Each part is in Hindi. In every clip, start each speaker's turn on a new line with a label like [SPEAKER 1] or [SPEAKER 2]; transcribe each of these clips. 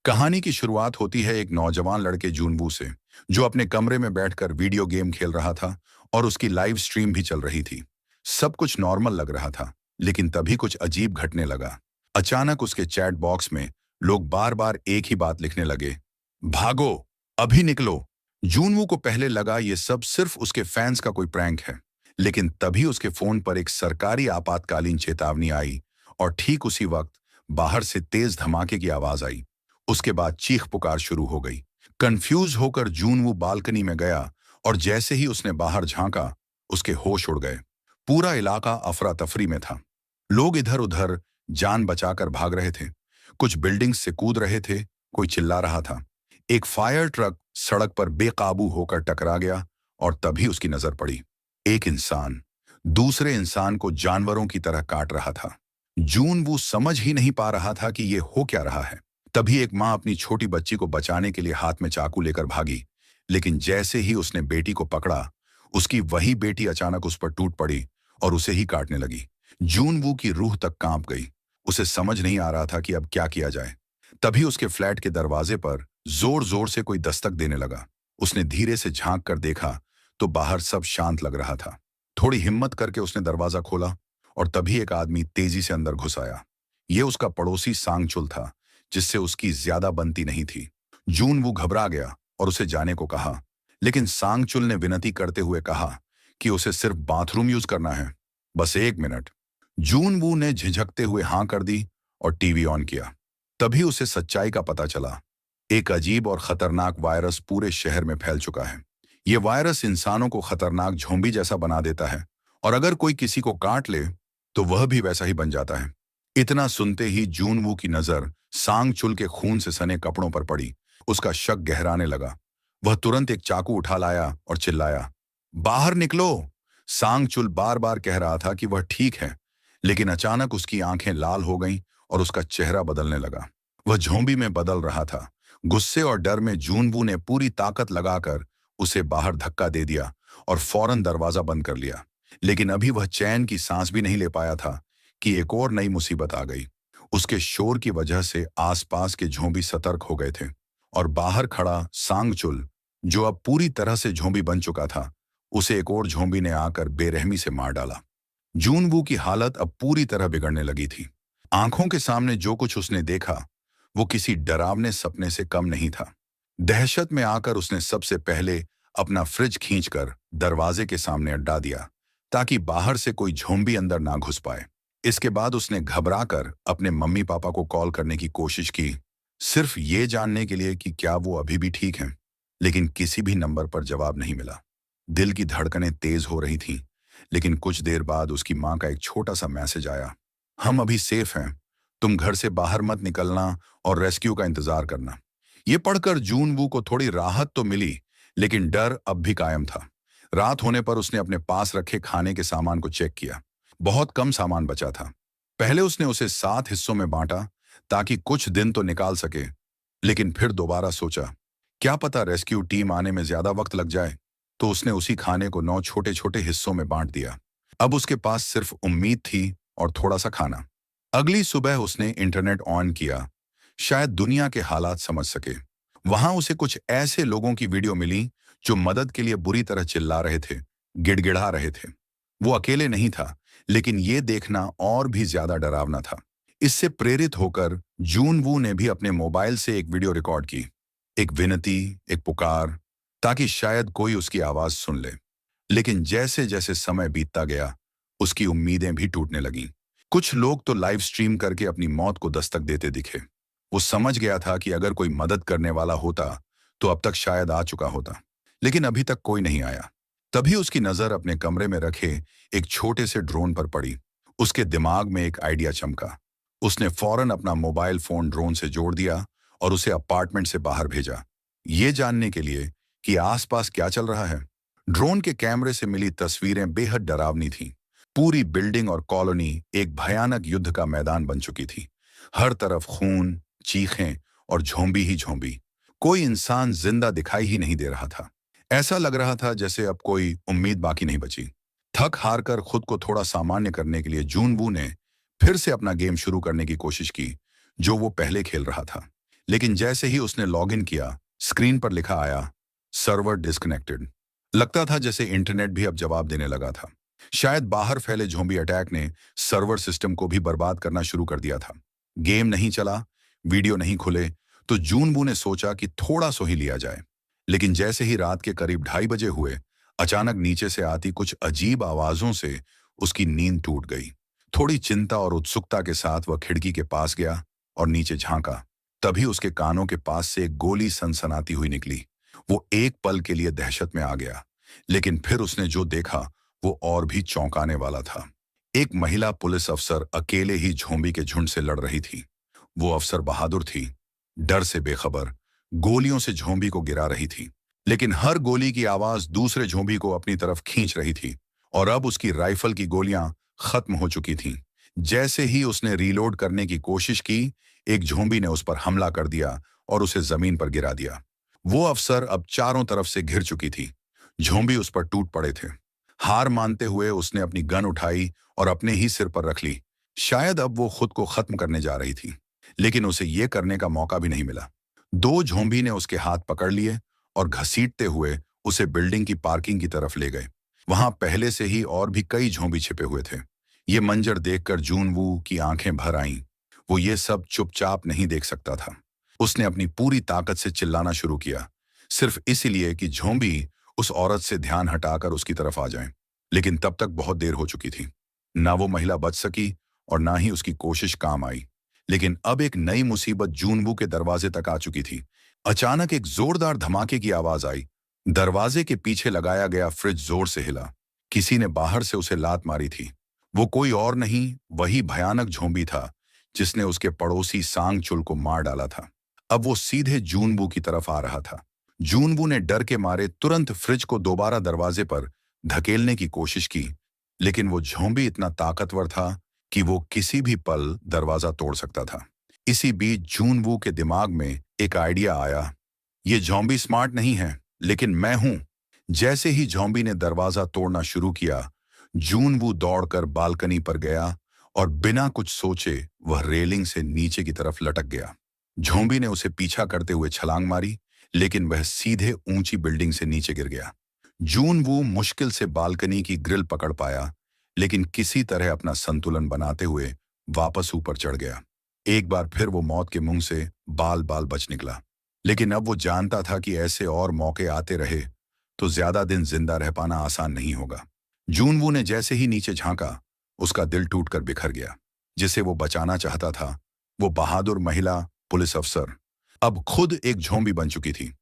[SPEAKER 1] कहानी की शुरुआत होती है एक नौजवान लड़के जूनवू से, जो अपने कमरे में बैठकर वीडियो गेम खेल रहा था और उसकी लाइव स्ट्रीम भी चल रही थी। सब कुछ नॉर्मल लग रहा था, लेकिन तभी कुछ अजीब घटने लगा। अचानक उसके चैट बॉक्स में लोग बार बार एक ही बात लिखने लगे, भागो, अभी निकलो। जूनवू को पहले लगा ये सब सिर्फ उसके फैंस का कोई प्रैंक है, लेकिन तभी उसके फोन पर एक सरकारी आपातकालीन चेतावनी आई और ठीक उसी वक्त बाहर से तेज धमाके की आवाज आई। उसके बाद चीख पुकार शुरू हो गई। कंफ्यूज होकर जूनवू बालकनी में गया और जैसे ही उसने बाहर झांका, उसके होश उड़ गए। पूरा इलाका अफरा तफरी में था। लोग इधर उधर जान बचाकर भाग रहे थे। कुछ बिल्डिंग्स से कूद रहे थे, कोई चिल्ला रहा था। एक फायर ट्रक सड़क पर बेकाबू होकर टकरा गया और तभी उसकी नजर पड़ी। एक इंसान दूसरे इंसान को जानवरों की तरह काट रहा था। जूनवू समझ ही नहीं पा रहा था कि ये हो क्या रहा है। तभी एक माँ अपनी छोटी बच्ची को बचाने के लिए हाथ में चाकू लेकर भागी, लेकिन जैसे ही उसने बेटी को पकड़ा, उसकी वही बेटी अचानक उस पर टूट पड़ी और उसे ही काटने लगी। जूनवू की रूह तक कांप गई। उसे समझ नहीं आ रहा था कि अब क्या किया जाए। तभी उसके फ्लैट के दरवाजे पर जोर जोर से कोई दस्तक देने लगा। उसने धीरे से झांक कर देखा तो बाहर सब शांत लग रहा था। थोड़ी हिम्मत करके उसने दरवाजा खोला और तभी एक आदमी तेजी से अंदर घुस आया। ये उसका पड़ोसी सांगचुल था, जिससे उसकी ज्यादा बनती नहीं थी। जूनवू घबरा गया और उसे जाने को कहा, लेकिन सांगचुल ने विनती करते हुए कहा कि उसे सिर्फ बाथरूम यूज करना है, बस 1 मिनट। जूनवू ने झिझकते हुए हाँ कर दी और टीवी ऑन किया। तभी उसे सच्चाई का पता चला। एक अजीब और खतरनाक वायरस पूरे शहर में फैल चुका है। यह वायरस इंसानों को खतरनाक झोंबी जैसा बना देता है और अगर कोई किसी को काट ले तो वह भी वैसा ही बन जाता है। इतना सुनते ही जूनवू की नजर सांगचुल के खून से सने कपड़ों पर पड़ी। उसका शक गहराने लगा। वह तुरंत एक चाकू उठा लाया और चिल्लाया, बाहर निकलो। सांगचुल बार बार कह रहा था कि वह ठीक है, लेकिन अचानक उसकी आंखें लाल हो गईं और उसका चेहरा बदलने लगा। वह झोंबी में बदल रहा था। गुस्से और डर में जूनवू ने पूरी ताकत लगाकर उसे बाहर धक्का दे दिया और फौरन दरवाजा बंद कर लिया। लेकिन अभी वह चैन की सांस भी नहीं ले पाया था कि एक और नई मुसीबत आ गई। उसके शोर की वजह से आसपास के झोंबी सतर्क हो गए थे और बाहर खड़ा सांगचुल, जो अब पूरी तरह से झोंबी बन चुका था, उसे एक और झोंबी ने आकर बेरहमी से मार डाला। जूनवू की हालत अब पूरी तरह बिगड़ने लगी थी। आंखों के सामने जो कुछ उसने देखा, वो किसी डरावने सपने से कम नहीं था। दहशत में आकर उसने सबसे पहले अपना फ्रिज खींचकर दरवाजे के सामने अड्डा दिया, ताकि बाहर से कोई झोंबी अंदर ना घुस पाए। इसके बाद उसने घबराकर अपने मम्मी पापा को कॉल करने की कोशिश की, सिर्फ ये जानने के लिए कि क्या वो अभी भी ठीक हैं। लेकिन किसी भी नंबर पर जवाब नहीं मिला। दिल की धड़कनें तेज हो रही थीं, लेकिन कुछ देर बाद उसकी माँ का एक छोटा सा मैसेज आया, हम अभी सेफ हैं, तुम घर से बाहर मत निकलना और रेस्क्यू का इंतजार करना। ये पढ़कर जूनवू को थोड़ी राहत तो मिली, लेकिन डर अब भी कायम था। रात होने पर उसने अपने पास रखे खाने के सामान को चेक किया। बहुत कम सामान बचा था। पहले उसने उसे 7 हिस्सों में बांटा ताकि कुछ दिन तो निकाल सके, लेकिन फिर दोबारा सोचा, क्या पता रेस्क्यू टीम आने में ज्यादा वक्त लग जाए। तो उसने उसी खाने को 9 छोटे छोटे हिस्सों में बांट दिया। अब उसके पास सिर्फ उम्मीद थी और थोड़ा सा खाना। अगली सुबह उसने इंटरनेट ऑन किया, शायद दुनिया के हालात समझ सके। वहां उसे कुछ ऐसे लोगों की वीडियो मिली जो मदद के लिए बुरी तरह चिल्ला रहे थे, गिड़गिड़ा रहे थे। वो अकेले नहीं था, लेकिन ये देखना और भी ज्यादा डरावना था। इससे प्रेरित होकर जूनवू ने भी अपने मोबाइल से एक वीडियो रिकॉर्ड की, एक विनती, एक पुकार, ताकि शायद कोई उसकी आवाज सुन ले। लेकिन जैसे जैसे समय बीतता गया, उसकी उम्मीदें भी टूटने लगीं। कुछ लोग तो लाइव स्ट्रीम करके अपनी मौत को दस्तक देते दिखे। वो समझ गया था कि अगर कोई मदद करने वाला होता तो अब तक शायद आ चुका होता, लेकिन अभी तक कोई नहीं आया। तभी उसकी नजर अपने कमरे में रखे एक छोटे से ड्रोन पर पड़ी। उसके दिमाग में एक आइडिया चमका। उसने फौरन अपना मोबाइल फोन ड्रोन से जोड़ दिया और उसे अपार्टमेंट से बाहर भेजा, ये जानने के लिए कि आसपास क्या चल रहा है। ड्रोन के कैमरे से मिली तस्वीरें बेहद डरावनी थीं। पूरी बिल्डिंग और कॉलोनी एक भयानक युद्ध का मैदान बन चुकी थी। हर तरफ खून, चीखें और झोंबी ही झोंबी। कोई इंसान जिंदा दिखाई ही नहीं दे रहा था। ऐसा लग रहा था जैसे अब कोई उम्मीद बाकी नहीं बची। थक हार कर खुद को थोड़ा सामान्य करने के लिए जूनवू ने फिर से अपना गेम शुरू करने की कोशिश की, जो वो पहले खेल रहा था। लेकिन जैसे ही उसने लॉगिन किया, स्क्रीन पर लिखा आया, सर्वर डिस्कनेक्टेड। लगता था जैसे इंटरनेट भी अब जवाब देने लगा था। शायद बाहर फैले ज़ॉम्बी अटैक ने सर्वर सिस्टम को भी बर्बाद करना शुरू कर दिया था। गेम नहीं चला, वीडियो नहीं खुले, तो जूनबू ने सोचा कि थोड़ा सो ही लिया जाए। लेकिन जैसे ही रात के करीब 2:30 बजे हुए, अचानक नीचे से आती कुछ अजीब आवाजों से उसकी नींद टूट गई। थोड़ी चिंता और उत्सुकता के साथ वह खिड़की के पास गया और नीचे झांका। तभी उसके कानों के पास से एक गोली सनसनाती हुई निकली। वो एक पल के लिए दहशत में आ गया, लेकिन फिर उसने जो देखा वो और भी चौंकाने वाला था। एक महिला पुलिस अफसर अकेले ही ज़ॉम्बी के झुंड से लड़ रही थी। वो अफसर बहादुर थी, डर से बेखबर, गोलियों से ज़ॉम्बी को गिरा रही थी। लेकिन हर गोली की आवाज दूसरे ज़ॉम्बी को अपनी तरफ खींच रही थी, और अब उसकी राइफल की गोलियां खत्म हो चुकी थीं। जैसे ही उसने रीलोड करने की कोशिश की, एक ज़ॉम्बी ने उस पर हमला कर दिया और उसे जमीन पर गिरा दिया। वो अफसर अब चारों तरफ से घिर चुकी थी। ज़ॉम्बी उस पर टूट पड़े थे। हार मानते हुए उसने अपनी गन उठाई और अपने ही सिर पर रख ली। शायद अब वो खुद को खत्म करने जा रही थी, लेकिन उसे ये करने का मौका भी नहीं मिला। 2 ज़ॉम्बी ने उसके हाथ पकड़ लिए और घसीटते हुए उसे बिल्डिंग की पार्किंग की तरफ ले गए। वहां पहले से ही और भी कई ज़ॉम्बी छिपे हुए थे। ये मंजर देखकर जूनवू की आंखें भर आईं। वो ये सब चुपचाप नहीं देख सकता था। उसने अपनी पूरी ताकत से चिल्लाना शुरू किया, सिर्फ इसलिए कि ज़ॉम्बी उस औरत से ध्यान हटाकर उसकी तरफ आ जाएं। लेकिन तब तक बहुत देर हो चुकी थी। ना वो महिला बच सकी और ना ही उसकी कोशिश काम आई। लेकिन अब एक नई मुसीबत जूनवू के दरवाजे तक आ चुकी थी। अचानक एक जोरदार धमाके की आवाज आई। दरवाजे के पीछे लगाया गया फ्रिज जोर से हिला। किसी ने बाहर से उसे लात मारी थी। वो कोई और नहीं, वही भयानक ज़ॉम्बी था जिसने उसके पड़ोसी सांगचुल को मार डाला था। अब वो सीधे जूनवू की तरफ आ रहा था। जूनवू ने डर के मारे तुरंत फ्रिज को दोबारा दरवाजे पर धकेलने की कोशिश की, लेकिन वो ज़ॉम्बी इतना ताकतवर था कि वो किसी भी पल दरवाजा तोड़ सकता था। इसी बीच जूनवू के दिमाग में एक आइडिया आया। ये ज़ॉम्बी स्मार्ट नहीं है, लेकिन मैं हूं। जैसे ही ज़ॉम्बी ने दरवाजा तोड़ना शुरू किया, जूनवू दौड़कर बालकनी पर गया और बिना कुछ सोचे वह रेलिंग से नीचे की तरफ लटक गया। ज़ॉम्बी ने उसे पीछा करते हुए छलांग मारी, लेकिन वह सीधे ऊंची बिल्डिंग से नीचे गिर गया। जूनवू मुश्किल से बालकनी की ग्रिल पकड़ पाया, लेकिन किसी तरह अपना संतुलन बनाते हुए वापस ऊपर चढ़ गया। एक बार फिर वो मौत के मुंह से बाल बाल बच निकला। लेकिन अब वो जानता था कि ऐसे और मौके आते रहे तो ज्यादा दिन जिंदा रह पाना आसान नहीं होगा। जूनवू ने जैसे ही नीचे झांका, उसका दिल टूटकर बिखर गया। जिसे वो बचाना चाहता था, वो बहादुर महिला पुलिस अफसर, अब खुद एक ज़ॉम्बी बन चुकी थी।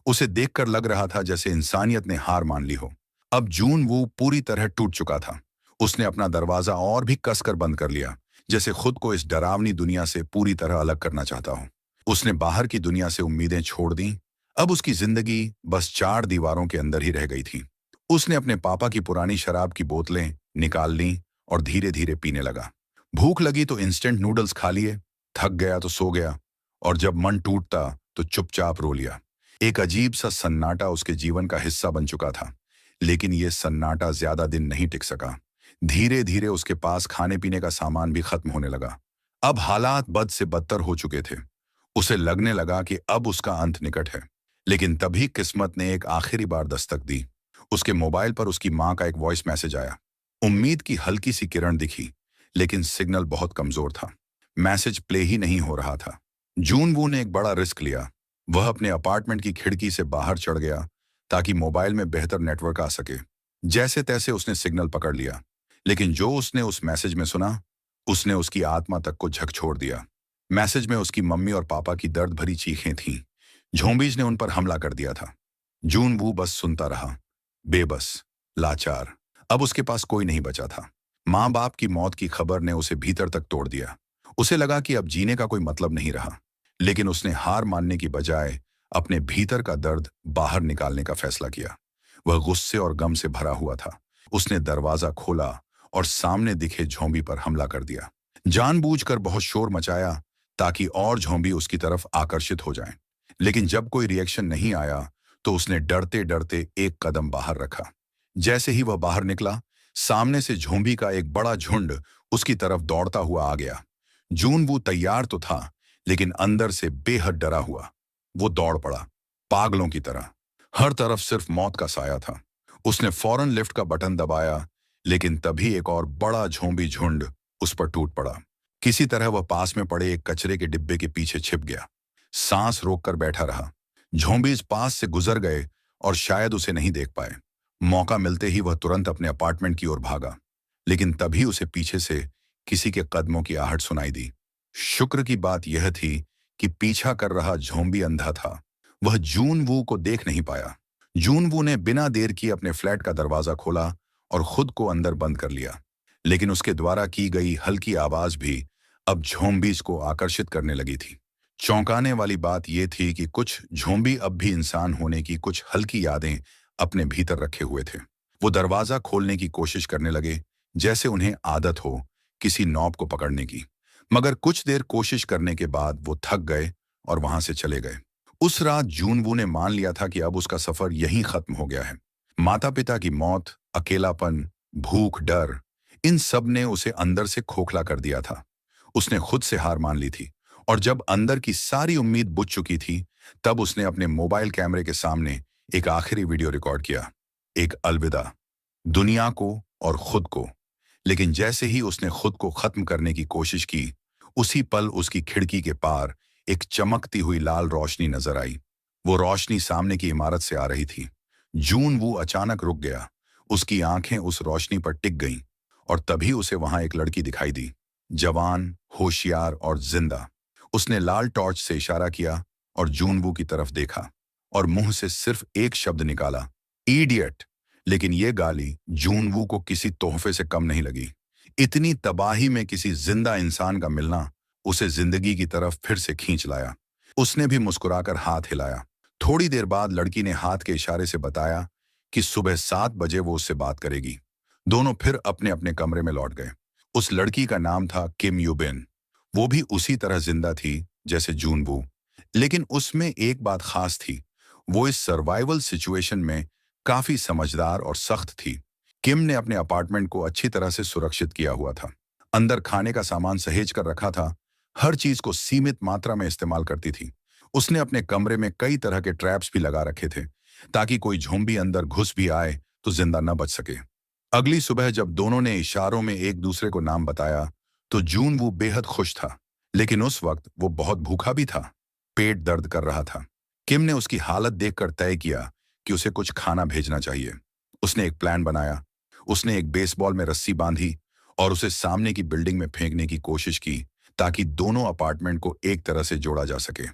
[SPEAKER 1] उसे देखकर लग रहा था जैसे इंसानियत ने हार मान ली हो। अब जूनवू पूरी तरह टूट चुका था। उसने अपना दरवाजा और भी कसकर बंद कर लिया, जैसे खुद को इस डरावनी दुनिया से पूरी तरह अलग करना चाहता हो। उसने बाहर की दुनिया से उम्मीदें छोड़ दी। अब उसकी जिंदगी बस 4 दीवारों के अंदर ही रह गई थी। उसने अपने पापा की पुरानी शराब की बोतलें निकाल लीं और धीरे धीरे पीने लगा। भूख लगी तो इंस्टेंट नूडल्स खा लिए, थक गया तो सो गया, और जब मन टूटता तो चुपचाप रो लिया। एक अजीब सा सन्नाटा उसके जीवन का हिस्सा बन चुका था। लेकिन यह सन्नाटा ज्यादा दिन नहीं टिक सका। धीरे धीरे उसके पास खाने पीने का सामान भी खत्म होने लगा। अब हालात बद से बदतर हो चुके थे। उसे लगने लगा कि अब उसका अंत निकट है। लेकिन तभी किस्मत ने एक आखिरी बार दस्तक दी। उसके मोबाइल पर उसकी मां का एक वॉइस मैसेज आया। उम्मीद की हल्की सी किरण दिखी, लेकिन सिग्नल बहुत कमजोर था। मैसेज प्ले ही नहीं हो रहा था। जूनवू ने एक बड़ा रिस्क लिया। वह अपने अपार्टमेंट की खिड़की से बाहर चढ़ गया ताकि मोबाइल में बेहतर नेटवर्क आ सके। जैसे तैसे उसने सिग्नल पकड़ लिया, लेकिन जो उसने उस मैसेज में सुना, उसने उसकी आत्मा तक को झकझोर दिया। मैसेज में उसकी मम्मी और पापा की दर्द भरी चीखें थीं। ज़ॉम्बीज़ ने उन पर हमला कर दिया था। जूनवू बस सुनता रहा, बेबस, लाचार। अब उसके पास कोई नहीं बचा था। माँ बाप की मौत की खबर ने उसे भीतर तक तोड़ दिया। उसे लगा कि अब जीने का कोई मतलब नहीं रहा। लेकिन उसने हार मानने की बजाय अपने भीतर का दर्द बाहर निकालने का फैसला किया। वह गुस्से और गम से भरा हुआ था। उसने दरवाजा खोला और सामने दिखे ज़ॉम्बी पर हमला कर दिया। जानबूझकर बहुत शोर मचाया ताकि और ज़ॉम्बी उसकी तरफ आकर्षित हो जाएं। लेकिन जब कोई रिएक्शन नहीं आया तो उसने डरते डरते एक कदम बाहर रखा। जैसे ही वह बाहर निकला, सामने से ज़ॉम्बी का एक बड़ा झुंड उसकी तरफ दौड़ता हुआ आ गया। जूनवू तैयार तो था, लेकिन अंदर से बेहद डरा हुआ। वो दौड़ पड़ा, पागलों की तरह। हर तरफ सिर्फ मौत का साया था। उसने फौरन लिफ्ट का बटन दबाया, लेकिन तभी एक और बड़ा झोंबी झुंड उस पर टूट पड़ा। किसी तरह वह पास में पड़े एक कचरे के डिब्बे के पीछे छिप गया। सांस रोककर बैठा रहा। झोंबीज पास से गुजर गए और शायद उसे नहीं देख पाए। मौका मिलते ही वह तुरंत अपने अपार्टमेंट की ओर भागा, लेकिन तभी उसे पीछे से किसी के कदमों की आहट सुनाई दी। शुक्र की बात यह थी कि पीछा कर रहा झोंबी अंधा था। वह जून वू को देख नहीं पाया। जून वू ने बिना देर किए अपने फ्लैट का दरवाजा खोला और खुद को अंदर बंद कर लिया। लेकिन उसके द्वारा की गई हल्की आवाज भी अब झोंबीज को आकर्षित करने लगी थी। चौंकाने वाली बात यह थी कि कुछ झोंबी अब भी इंसान होने की कुछ हल्की यादें अपने भीतर रखे हुए थे। वो दरवाजा खोलने की कोशिश करने लगे, जैसे उन्हें आदत हो किसी नॉब को पकड़ने की। मगर कुछ देर कोशिश करने के बाद वो थक गए और वहां से चले गए। उस रात जूनवू ने मान लिया था कि अब उसका सफर यहीं खत्म हो गया है। माता पिता की मौत, अकेलापन, भूख, डर, इन सब ने उसे अंदर से खोखला कर दिया था। उसने खुद से हार मान ली थी और जब अंदर की सारी उम्मीद बुझ चुकी थी, तब उसने अपने मोबाइल कैमरे के सामने एक आखिरी वीडियो रिकॉर्ड किया। एक अलविदा दुनिया को और खुद को। लेकिन जैसे ही उसने खुद को खत्म करने की कोशिश की, उसी पल उसकी खिड़की के पार एक चमकती हुई लाल रोशनी नजर आई। वो रोशनी सामने की इमारत से आ रही थी। जून वो अचानक रुक गया। उसकी आंखें उस रोशनी पर टिक गईं और तभी उसे वहां एक लड़की दिखाई दी, जवान, होशियार और जिंदा। उसने लाल टॉर्च से इशारा किया और जूनवू की तरफ देखा और मुंह से सिर्फ एक शब्द निकाला, इडियट। लेकिन यह गाली जूनवू को किसी तोहफे से कम नहीं लगी। इतनी तबाही में किसी जिंदा इंसान का मिलना उसे जिंदगी की तरफ फिर से खींच लाया। उसने भी मुस्कुराकर हाथ हिलाया। थोड़ी देर बाद लड़की ने हाथ के इशारे से बताया कि सुबह 7 बजे वो उससे बात करेगी। दोनों फिर अपने अपने कमरे में लौट गए। उस लड़की का नाम था किम यूबिन। वो भी उसी तरह जिंदा थी जैसे जूनवू, लेकिन उसमें एक बात खास थी। वो इस सर्वाइवल सिचुएशन में काफी समझदार और सख्त थी। किम ने अपने अपार्टमेंट को अच्छी तरह से सुरक्षित किया हुआ था। अंदर खाने का सामान सहेज कर रखा था। हर चीज को सीमित मात्रा में इस्तेमाल करती थी। उसने अपने कमरे में कई तरह के ट्रैप्स भी लगा रखे थे, ताकि कोई झोंबी अंदर घुस भी आए तो जिंदा न बच सके। अगली सुबह जब दोनों ने इशारों में एक दूसरे को नाम बताया, तो जून वो बेहद खुश था। लेकिन उस वक्त वो बहुत भूखा भी था। पेट दर्द कर रहा था। किम ने उसकी हालत देखकर तय किया कि उसे कुछ खाना भेजना चाहिए। उसने एक प्लान बनाया। उसने एक बेसबॉल में रस्सी बांधी और उसे सामने की बिल्डिंग में फेंकने की कोशिश की, ताकि दोनों अपार्टमेंट को एक तरह से जोड़ा जा सके।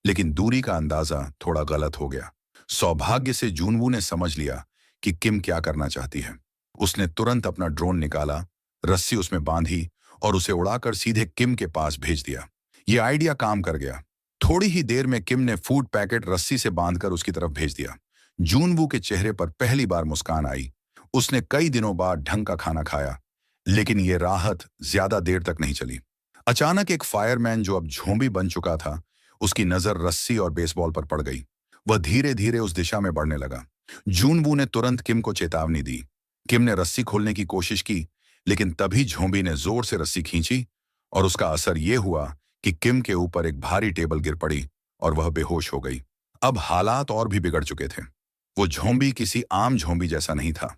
[SPEAKER 1] लेकिन दूरी का अंदाजा थोड़ा गलत हो गया। सौभाग्य से जूनवू ने समझ लिया कि किम क्या करना चाहती है। उसने तुरंत अपना ड्रोन निकाला, रस्सी उसमें बांधी और उसे उड़ाकर सीधे किम के पास भेज दिया। यह आइडिया काम कर गया। थोड़ी ही देर में किम ने फूड पैकेट रस्सी से बांधकर उसकी तरफ भेज दिया। जूनवू के चेहरे पर पहली बार मुस्कान आई। उसने कई दिनों बाद ढंग का खाना खाया, लेकिन यह राहत ज्यादा देर तक नहीं चली। अचानक एक फायरमैन, जो अब झोंबी बन चुका था, उसकी नजर रस्सी और बेसबॉल पर पड़ गई। वह धीरे धीरे उस दिशा में बढ़ने लगा। जूनवू ने तुरंत किम को चेतावनी दी। किम ने रस्सी खोलने की कोशिश की, लेकिन तभी झोंबी ने जोर से रस्सी खींची और उसका असर यह हुआ कि किम के ऊपर एक भारी टेबल गिर पड़ी और वह बेहोश हो गई। अब हालात और भी बिगड़ चुके थे। वो झोंबी किसी आम झोंबी जैसा नहीं था।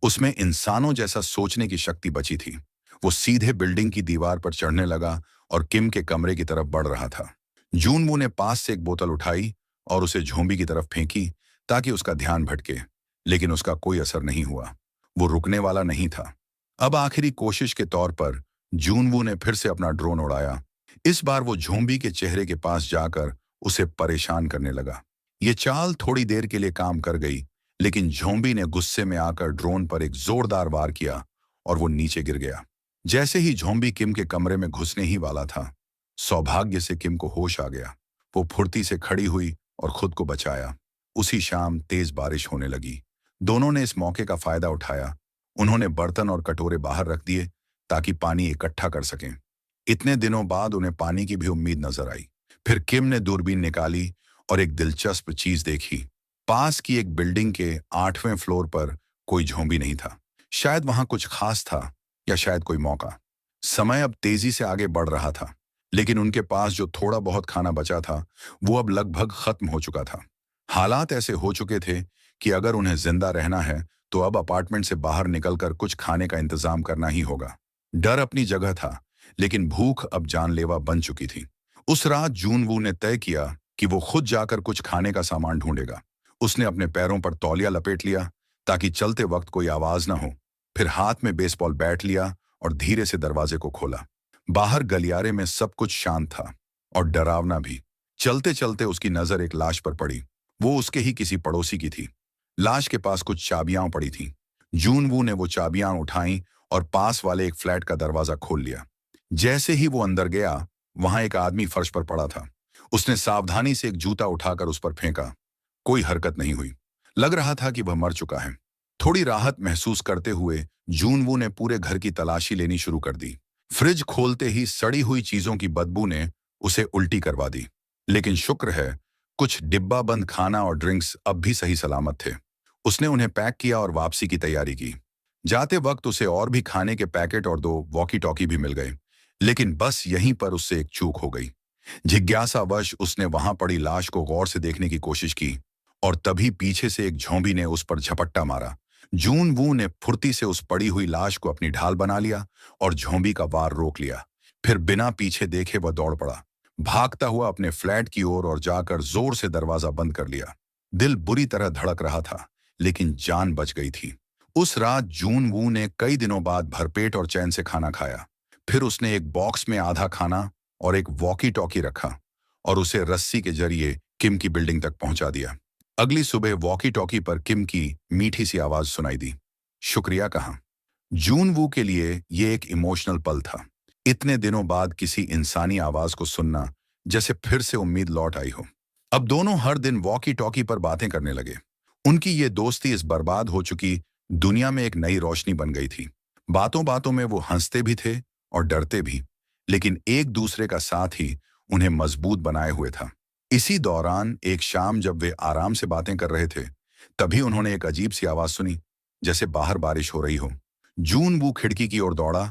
[SPEAKER 1] उसमें इंसानों जैसा सोचने की शक्ति बची थी। वो सीधे बिल्डिंग की दीवार पर चढ़ने लगा और किम के कमरे की तरफ बढ़ रहा था। जूनवू ने पास से एक बोतल उठाई और उसे झोंबी की तरफ फेंकी, ताकि उसका ध्यान भटके, लेकिन उसका कोई असर नहीं हुआ। वो रुकने वाला नहीं था। अब आखिरी कोशिश के तौर पर जूनवू ने फिर से अपना ड्रोन उड़ाया। इस बार वो झोंबी के चेहरे के पास जाकर उसे परेशान करने लगा। ये चाल थोड़ी देर के लिए काम कर गई, लेकिन झोंबी ने गुस्से में आकर ड्रोन पर एक जोरदार वार किया और वो नीचे गिर गया। जैसे ही झोंबी किम के कमरे में घुसने ही वाला था, सौभाग्य से किम को होश आ गया। वो फुर्ती से खड़ी हुई और खुद को बचाया। उसी शाम तेज बारिश होने लगी। दोनों ने इस मौके का फायदा उठाया। उन्होंने बर्तन और कटोरे बाहर रख दिए, ताकि पानी इकट्ठा कर सकें। इतने दिनों बाद उन्हें पानी की भी उम्मीद नजर आई। फिर किम ने दूरबीन निकाली और एक दिलचस्प चीज देखी। पास की एक बिल्डिंग के 8वें फ्लोर पर कोई झोंबी नहीं था। शायद वहां कुछ खास था, या शायद कोई मौका। समय अब तेजी से आगे बढ़ रहा था, लेकिन उनके पास जो थोड़ा बहुत खाना बचा था वो अब लगभग खत्म हो चुका था। हालात ऐसे हो चुके थे कि अगर उन्हें जिंदा रहना है तो अब अपार्टमेंट से बाहर निकलकर कुछ खाने का इंतजाम करना ही होगा। डर अपनी जगह था, लेकिन भूख अब जानलेवा बन चुकी थी। उस रात जूनवू ने तय किया कि वो खुद जाकर कुछ खाने का सामान ढूंढेगा। उसने अपने पैरों पर तौलिया लपेट लिया ताकि चलते वक्त कोई आवाज ना हो। फिर हाथ में बेसबॉल बैट लिया और धीरे से दरवाजे को खोला। बाहर गलियारे में सब कुछ शांत था और डरावना भी। चलते चलते उसकी नजर एक लाश पर पड़ी। वो उसके ही किसी पड़ोसी की थी। लाश के पास कुछ चाबियां पड़ी थीं। जूनवू ने वो चाबियां उठाई और पास वाले एक फ्लैट का दरवाजा खोल लिया। जैसे ही वो अंदर गया, वहां एक आदमी फर्श पर पड़ा था। उसने सावधानी से एक जूता उठाकर उस पर फेंका। कोई हरकत नहीं हुई। लग रहा था कि वह मर चुका है। थोड़ी राहत महसूस करते हुए जूनवू ने पूरे घर की तलाशी लेनी शुरू कर दी। फ्रिज खोलते ही सड़ी हुई चीजों की बदबू ने उसे उल्टी करवा दी। लेकिन शुक्र है, कुछ डिब्बा बंद खाना और ड्रिंक्स अब भी सही सलामत थे। उसने उन्हें पैक किया और वापसी की तैयारी की। जाते वक्त उसे और भी खाने के पैकेट और 2 वॉकी टॉकी भी मिल गए। लेकिन बस यहीं पर उससे एक चूक हो गई। जिज्ञासावश उसने वहां पड़ी लाश को गौर से देखने की कोशिश की और तभी पीछे से एक झोंबी ने उस पर झपट्टा मारा। जून वू ने फुर्ती से उस पड़ी हुई लाश को अपनी ढाल बना लिया और झोंबी का वार रोक लिया। फिर बिना पीछे देखे वह दौड़ पड़ा, भागता हुआ अपने फ्लैट की ओर और जाकर जोर से दरवाजा बंद कर लिया। दिल बुरी तरह धड़क रहा था, लेकिन जान बच गई थी। उस रात जून वू ने कई दिनों बाद भरपेट और चैन से खाना खाया। फिर उसने एक बॉक्स में आधा खाना और एक वॉकी टॉकी रखा और उसे रस्सी के जरिए किम की बिल्डिंग तक पहुंचा दिया। अगली सुबह वॉकी टॉकी पर किम की मीठी सी आवाज सुनाई दी। शुक्रिया कहा। जून वू के लिए ये एक इमोशनल पल था। इतने दिनों बाद किसी इंसानी आवाज को सुनना, जैसे फिर से उम्मीद लौट आई हो। अब दोनों हर दिन वॉकी टॉकी पर बातें करने लगे। उनकी ये दोस्ती इस बर्बाद हो चुकी दुनिया में एक नई रोशनी बन गई थी। बातों बातों में वो हंसते भी थे और डरते भी, लेकिन एक दूसरे का साथ ही उन्हें मजबूत बनाए हुए था। इसी दौरान एक शाम जब वे आराम से बातें कर रहे थे, तभी उन्होंने एक अजीब सी आवाज सुनी, जैसे बाहर बारिश हो रही हो। जून वो खिड़की की ओर दौड़ा,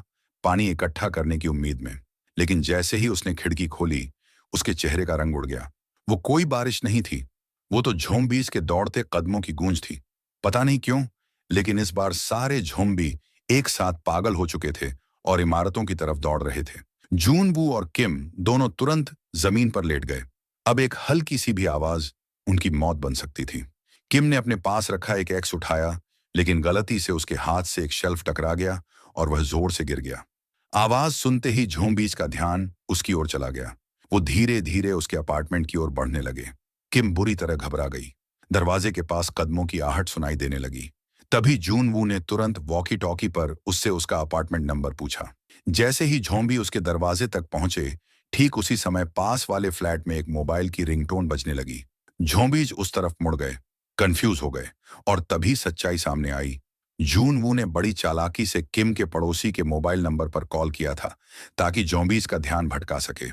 [SPEAKER 1] पानी इकट्ठा करने की उम्मीद में। लेकिन जैसे ही उसने खिड़की खोली, उसके चेहरे का रंग उड़ गया। वो कोई बारिश नहीं थी, वो तो झोंबीस के दौड़ते कदमों की गूंज थी। पता नहीं क्यों, लेकिन इस बार सारे झोंबी एक साथ पागल हो चुके थे और इमारतों की तरफ दौड़ रहे थे। जून वू और किम दोनों तुरंत जमीन पर लेट गए। अब एक हल्की सी भी आवाज उनकी मौत बन सकती थी। किम ने अपने पास रखा एक एक्स उठाया, लेकिन गलती से उसके हाथ से एक शेल्फ टकरा गया और वह जोर से गिर गया। आवाज सुनते ही झोंबीस का ध्यान उसकी ओर चला गया। वो धीरे धीरे उसके अपार्टमेंट की ओर बढ़ने लगे। किम बुरी तरह घबरा गई। दरवाजे के पास कदमों की आहट सुनाई देने लगी। तभी जून वू ने तुरंत वॉकी टॉकी पर उससे उसका अपार्टमेंट नंबर पूछा। जैसे ही झोंबी उसके दरवाजे तक पहुंचे, ठीक उसी समय पास वाले फ्लैट में एक मोबाइल की रिंगटोन बजने लगी। झोंबीज उस तरफ मुड़ गए, कंफ्यूज हो गए, और तभी सच्चाई सामने आई। जून वू ने बड़ी चालाकी से किम के पड़ोसी के मोबाइल नंबर पर कॉल किया था ताकि झोंबीज का ध्यान भटका सके।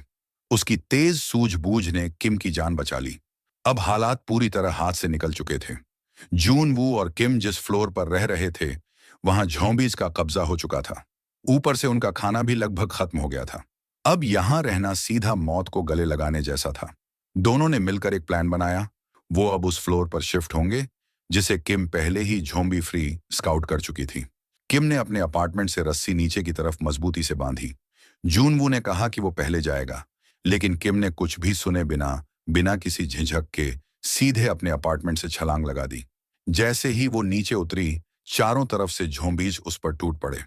[SPEAKER 1] उसकी तेज सूझबूझ ने किम की जान बचा ली। अब हालात पूरी तरह हाथ से निकल चुके थे। जून वू और किम जिस फ्लोर पर रह रहे थे, वहां झोंबीज का कब्जा हो चुका था। ऊपर से उनका खाना भी लगभग खत्म हो गया था। अब यहां रहना सीधा मौत को गले लगाने जैसा था। दोनों ने मिलकर एक प्लान बनाया। वो अब उस फ्लोर पर शिफ्ट होंगे जिसे किम पहले ही झोंबी फ्री स्काउट कर चुकी थी। किम ने अपने अपार्टमेंट से रस्सी नीचे की तरफ मजबूती से बांधी। जून वू ने कहा कि वो पहले जाएगा, लेकिन किम ने कुछ भी सुने बिना बिना किसी झिझक के सीधे अपने अपार्टमेंट से छलांग लगा दी। जैसे ही वो नीचे उतरी, चारों तरफ से झोंबीज उस पर टूट पड़े।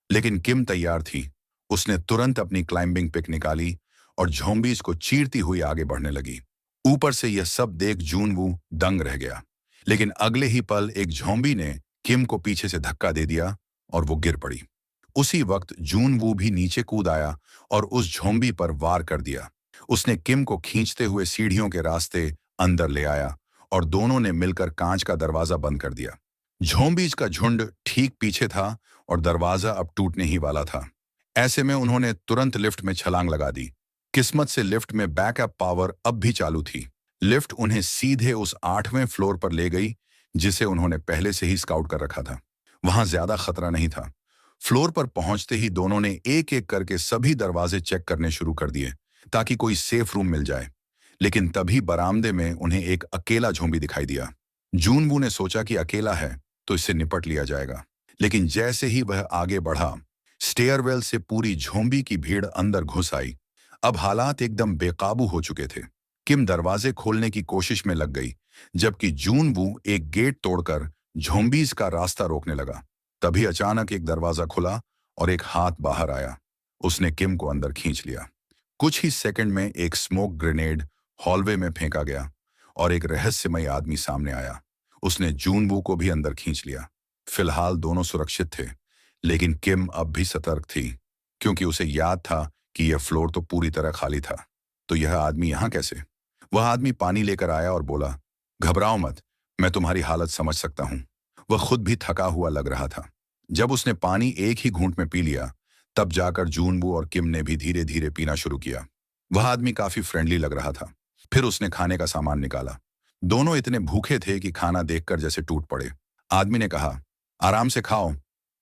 [SPEAKER 1] लेकिन किम तैयार थी। उसने तुरंत अपनी क्लाइंबिंग पिक निकाली और झोंबीज को चीरती हुई आगे बढ़ने लगी। ऊपर से यह सब देख जून वू दंग रह गया। लेकिन अगले ही पल एक झोंबी ने किम को पीछे से धक्का दे दिया और वो गिर पड़ी। उसी वक्त जून वू भी नीचे कूद आया और उस झोंबी पर वार कर दिया। उसने किम को खींचते हुए सीढ़ियों के रास्ते अंदर ले आया और दोनों ने मिलकर कांच का दरवाजा बंद कर दिया। झोंबीज का झुंड ठीक पीछे था और दरवाजा अब टूटने ही वाला था। ऐसे में उन्होंने तुरंत लिफ्ट में छलांग लगा दी। किस्मत से लिफ्ट में बैकअप पावर अब भी चालू थी। लिफ्ट उन्हें सीधे उस 8वें फ्लोर पर ले गई जिसे उन्होंने पहले से ही स्काउट कर रखा था। वहां ज्यादा खतरा नहीं था। फ्लोर पर पहुंचते ही दोनों ने एक एक करके सभी दरवाजे चेक करने शुरू कर दिए, ताकि कोई सेफ रूम मिल जाए। लेकिन तभी बरामदे में उन्हें एक अकेला ज़ॉम्बी दिखाई दिया। जूनवू ने सोचा कि अकेला है तो इससे निपट लिया जाएगा। लेकिन जैसे ही वह आगे बढ़ा, स्टेयरवेल से पूरी ज़ॉम्बी की भीड़ अंदर घुस आई। अब हालात एकदम बेकाबू हो चुके थे। किम दरवाजे खोलने की कोशिश में लग गई, जबकि जूनवू एक गेट तोड़कर ज़ॉम्बीज का रास्ता रोकने लगा। तभी अचानक एक दरवाजा खुला और एक हाथ बाहर आया। उसने किम को अंदर खींच लिया। कुछ ही सेकंड में एक स्मोक ग्रेनेड हॉलवे में फेंका गया और एक रहस्यमय आदमी सामने आया। उसने जूनवू को भी अंदर खींच लिया। फिलहाल दोनों सुरक्षित थे, लेकिन किम अब भी सतर्क थी, क्योंकि उसे याद था कि यह फ्लोर तो पूरी तरह खाली था। तो यह आदमी यहाँ कैसे? वह आदमी पानी लेकर आया और बोला, घबराओ मत, मैं तुम्हारी हालत समझ सकता हूँ। वह खुद भी थका हुआ लग रहा था। जब उसने पानी एक ही घूंट में पी लिया, तब जाकर जूनवू और किम ने भी धीरे धीरे पीना शुरू किया। वह आदमी काफी फ्रेंडली लग रहा था। फिर उसने खाने का सामान निकाला। दोनों इतने भूखे थे कि खाना देखकर जैसे टूट पड़े। आदमी ने कहा, आराम से खाओ,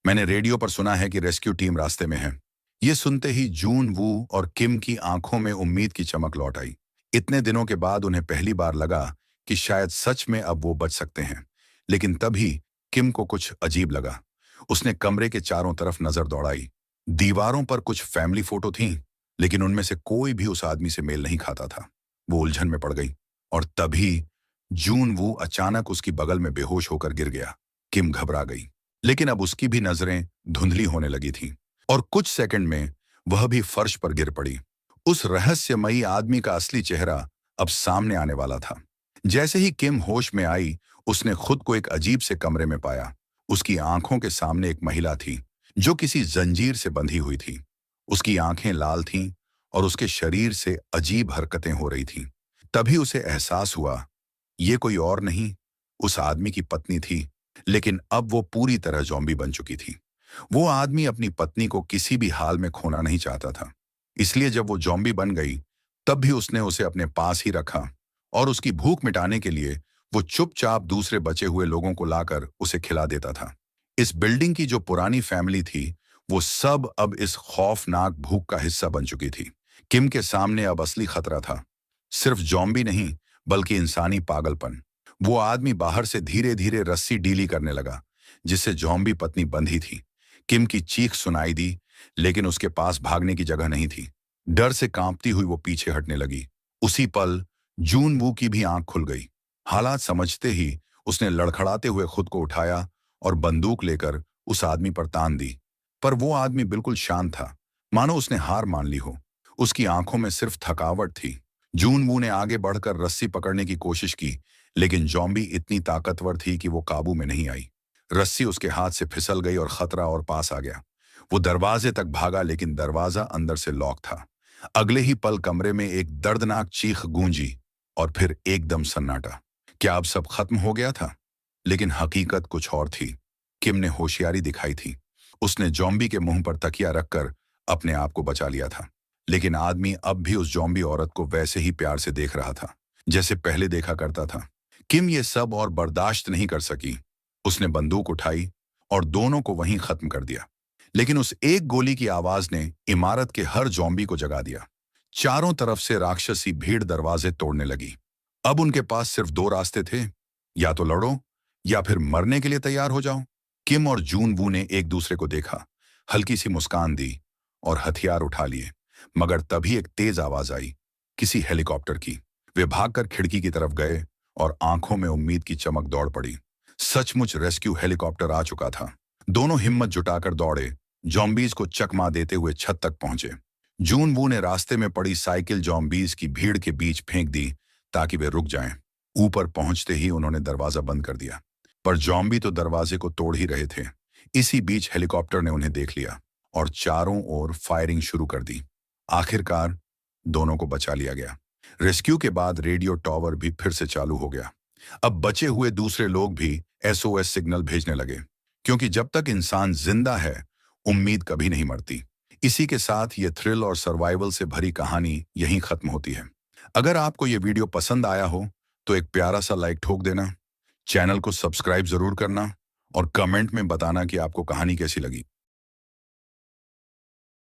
[SPEAKER 1] मैंने रेडियो पर सुना है कि रेस्क्यू टीम रास्ते में है। ये सुनते ही जूनवू और किम की आंखों में उम्मीद की चमक लौट आई। इतने दिनों के बाद उन्हें पहली बार लगा कि शायद सच में अब वो बच सकते हैं। लेकिन तभी किम को कुछ अजीब लगा। उसने कमरे के चारों तरफ नजर दौड़ाई। दीवारों पर कुछ फैमिली फोटो थीं, लेकिन उनमें से कोई भी उस आदमी से मेल नहीं खाता था। वो उलझन में पड़ गई और तभी जूनवू अचानक उसकी बगल में बेहोश होकर गिर गया। किम घबरा गई, लेकिन अब उसकी भी नजरें धुंधली होने लगी थीं और कुछ सेकंड में वह भी फर्श पर गिर पड़ी। उस रहस्यमयी आदमी का असली चेहरा अब सामने आने वाला था। जैसे ही किम होश में आई, उसने खुद को एक अजीब से कमरे में पाया। उसकी आंखों के सामने एक महिला थी, जो किसी जंजीर से बंधी हुई थी। उसकी आंखें लाल थीं और उसके शरीर से अजीब हरकतें हो रही थीं। तभी उसे एहसास हुआ, ये कोई और नहीं, उस आदमी की पत्नी थी, लेकिन अब वो पूरी तरह ज़ॉम्बी बन चुकी थी। वो आदमी अपनी पत्नी को किसी भी हाल में खोना नहीं चाहता था। इसलिए जब वो ज़ॉम्बी बन गई, तब भी उसने उसे अपने पास ही रखा और उसकी भूख मिटाने के लिए वो चुपचाप दूसरे बचे हुए लोगों को लाकर उसे खिला देता था। इस बिल्डिंग की जो पुरानी फैमिली थी, वो सब अब इस खौफनाक भूख का हिस्सा बन चुकी थी। किम के सामने अब असली खतरा था, सिर्फ ज़ॉम्बी नहीं, बल्कि इंसानी पागलपन। वो आदमी बाहर से धीरे धीरे रस्सी ढीली करने लगा, जिससे ज़ॉम्बी पत्नी बंधी थी। किम की चीख सुनाई दी, लेकिन उसके पास भागने की जगह नहीं थी। डर से कांपती हुई वो पीछे हटने लगी। उसी पल जूनवू की भी आंख खुल गई। हालात समझते ही उसने लड़खड़ाते हुए खुद को उठाया और बंदूक लेकर उस आदमी पर तान दी। पर वो आदमी बिल्कुल शांत था, मानो उसने हार मान ली हो। उसकी आंखों में सिर्फ थकावट थी। जूनवू ने आगे बढ़कर रस्सी पकड़ने की कोशिश की, लेकिन ज़ॉम्बी इतनी ताकतवर थी कि वो काबू में नहीं आई। रस्सी उसके हाथ से फिसल गई और खतरा और पास आ गया। वो दरवाजे तक भागा, लेकिन दरवाजा अंदर से लॉक था। अगले ही पल कमरे में एक दर्दनाक चीख गूंजी और फिर एकदम सन्नाटा। क्या अब सब खत्म हो गया था? लेकिन हकीकत कुछ और थी। किम ने होशियारी दिखाई थी। उसने ज़ॉम्बी के मुंह पर तकिया रखकर अपने आप को बचा लिया था। लेकिन आदमी अब भी उस ज़ॉम्बी औरत को वैसे ही प्यार से देख रहा था, जैसे पहले देखा करता था। किम ये सब और बर्दाश्त नहीं कर सकी। उसने बंदूक उठाई और दोनों को वहीं खत्म कर दिया। लेकिन उस एक गोली की आवाज ने इमारत के हर ज़ॉम्बी को जगा दिया। चारों तरफ से राक्षसी भीड़ दरवाजे तोड़ने लगी। अब उनके पास सिर्फ दो रास्ते थे, या तो लड़ो या फिर मरने के लिए तैयार हो जाओ। किम और जूनवू ने एक दूसरे को देखा, हल्की सी मुस्कान दी और हथियार उठा लिए। मगर तभी एक तेज आवाज आई, किसी हेलीकॉप्टर की। वे भागकर खिड़की की तरफ गए और आंखों में उम्मीद की चमक दौड़ पड़ी। सचमुच रेस्क्यू हेलीकॉप्टर आ चुका था। दोनों हिम्मत जुटाकर दौड़े, ज़ॉम्बीज को चकमा देते हुए छत तक पहुंचे। जूनवू ने रास्ते में पड़ी साइकिल ज़ॉम्बीज की भीड़ के बीच फेंक दी ताकि वे रुक जाएं। ऊपर पहुंचते ही उन्होंने दरवाजा बंद कर दिया, पर ज़ॉम्बी तो दरवाजे को तोड़ ही रहे थे। इसी बीच हेलीकॉप्टर ने उन्हें देख लिया और चारों ओर फायरिंग शुरू कर दी। आखिरकार दोनों को बचा लिया गया। रेस्क्यू के बाद रेडियो टॉवर भी फिर से चालू हो गया। अब बचे हुए दूसरे लोग भी एसओएस सिग्नल भेजने लगे, क्योंकि जब तक इंसान जिंदा है, उम्मीद कभी नहीं मरती। इसी के साथ ये थ्रिल और सर्वाइवल से भरी कहानी यहीं खत्म होती है। अगर आपको ये वीडियो पसंद आया हो तो एक प्यारा सा लाइक ठोक देना, चैनल को सब्सक्राइब जरूर करना और कमेंट में बताना कि आपको कहानी कैसी लगी।